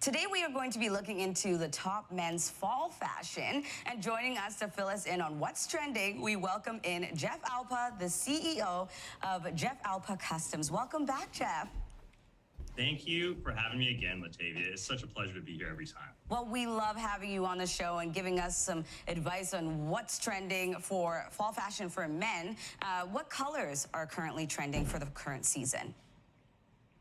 Today we are going to be looking into the top men's fall fashion, and joining us to fill us in on what's trending, we welcome in Jeff Alpaugh, the CEO of Jeff Alpaugh Customs. Welcome back, Jeff. Thank you for having me again, Latavia. It's such a pleasure to be here every time. Well, we love having you on the show and giving us some advice on what's trending for fall fashion for men. What colors are currently trending for the current season?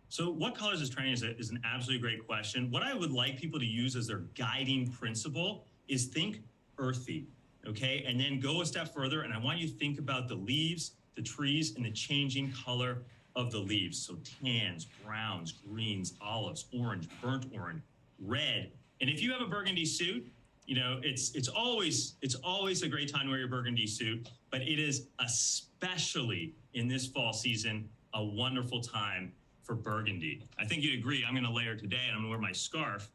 So what colors is trending is an absolutely great question. What I would like people to use as their guiding principle is think earthy, okay? And then go a step further, and I want you to think about the leaves, the trees, and the changing color of the leaves. So tans, browns, greens, olives, orange, burnt orange, red. And if you have a burgundy suit, you know, it's always a great time to wear your burgundy suit, but it is especially in this fall season a wonderful time for burgundy. I think you'd agree. I'm going to layer today, and I'm going to wear my scarf.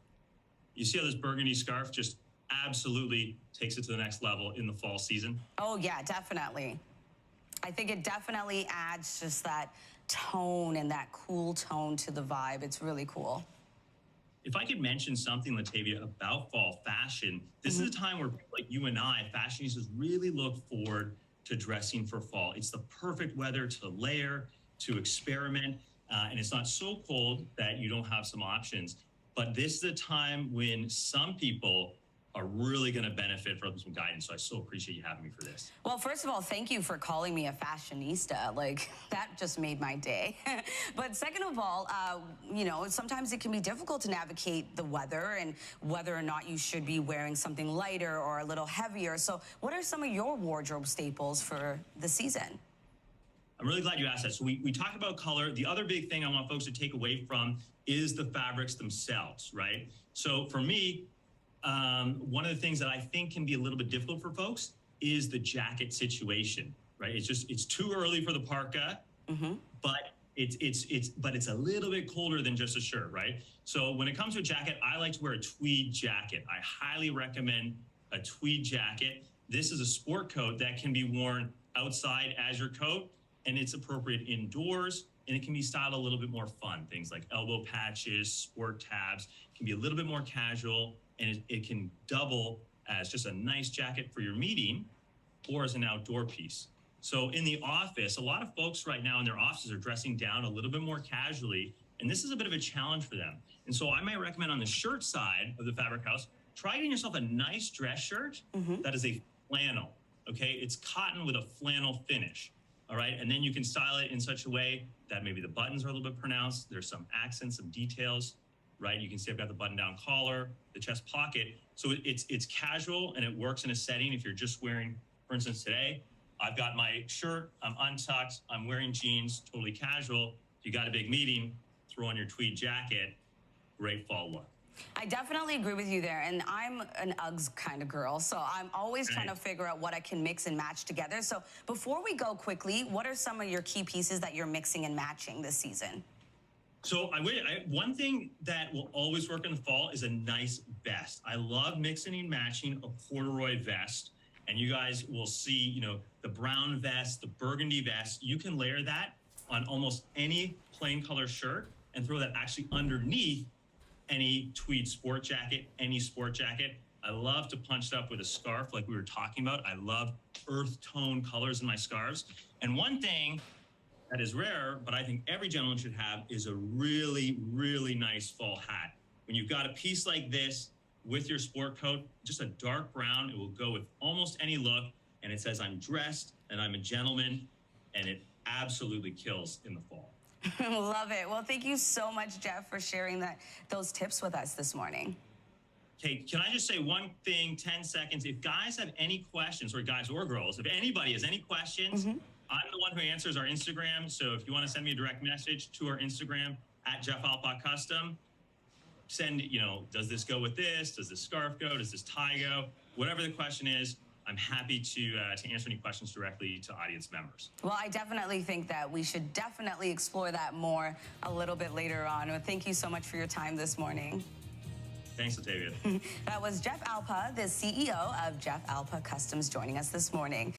You see how this burgundy scarf just absolutely takes it to the next level in the fall season? Oh yeah, definitely. I think it definitely adds just that tone and that cool tone to the vibe. It's really cool. If I could mention something, Latavia, about fall fashion, this is a time where people like you and I, fashionistas, really look forward to dressing for fall. It's the perfect weather to layer, to experiment, and it's not so cold that you don't have some options. But this is a time when some people are really going to benefit from some guidance. So I so appreciate you having me for this. Well, first of all, thank you for calling me a fashionista. Like, that just made my day. But second of all, you know, sometimes it can be difficult to navigate the weather and whether or not you should be wearing something lighter or a little heavier. So what are some of your wardrobe staples for the season? I'm really glad you asked that. So we talked about color. The other big thing I want folks to take away from is the fabrics themselves, right? So for me, one of the things that I think can be a little bit difficult for folks is the jacket situation, right? It's too early for the parka, but it's a little bit colder than just a shirt, right? So when it comes to a jacket, I like to wear a tweed jacket. I highly recommend a tweed jacket. This is a sport coat that can be worn outside as your coat, and it's appropriate indoors, and it can be styled a little bit more fun. Things like elbow patches, sport tabs, can be a little bit more casual, and it can double as just a nice jacket for your meeting or as an outdoor piece. So in the office, a lot of folks right now in their offices are dressing down a little bit more casually, and this is a bit of a challenge for them. And so I might recommend on the shirt side of the fabric house, try getting yourself a nice dress shirt that is a flannel, okay? It's cotton with a flannel finish. All right, and then you can style it in such a way that maybe the buttons are a little bit pronounced. There's some accents, some details, right? You can see I've got the button-down collar, the chest pocket. So it's casual, and it works in a setting. If you're just wearing, for instance, today, I've got my shirt, I'm untucked, I'm wearing jeans, totally casual. If you got a big meeting, throw on your tweed jacket, great fall look. I definitely agree with you there, and I'm an Uggs kind of girl, so I'm always trying to figure out what I can mix and match together. So before we go quickly, what are some of your key pieces that you're mixing and matching this season? So one thing that will always work in the fall is a nice vest. I love mixing and matching a corduroy vest, and you guys will see, you know, the brown vest, the burgundy vest. You can layer that on almost any plain color shirt and throw that actually underneath any tweed sport jacket, any sport jacket. I love to punch it up with a scarf like we were talking about. I love earth tone colors in my scarves. And one thing that is rare, but I think every gentleman should have, is a really, really nice fall hat. When you've got a piece like this with your sport coat, just a dark brown, it will go with almost any look. And it says, I'm dressed and I'm a gentleman, and it absolutely kills in the fall. Love it. Well, thank you so much, Jeff, for sharing those tips with us this morning. Okay, can I just say one thing, 10 seconds? If guys have any questions, or guys or girls, if anybody has any questions, I'm the one who answers our Instagram. So if you want to send me a direct message to our Instagram at Jeff Alpaugh Custom, send, you know, does this go with this? Does this scarf go? Does this tie go? Whatever the question is, I'm happy to answer any questions directly to audience members. Well, I definitely think that we should definitely explore that more a little bit later on. Well, thank you so much for your time this morning. Thanks, Latavia. That was Jeff Alpaugh, the CEO of Jeff Alpaugh Customs, joining us this morning.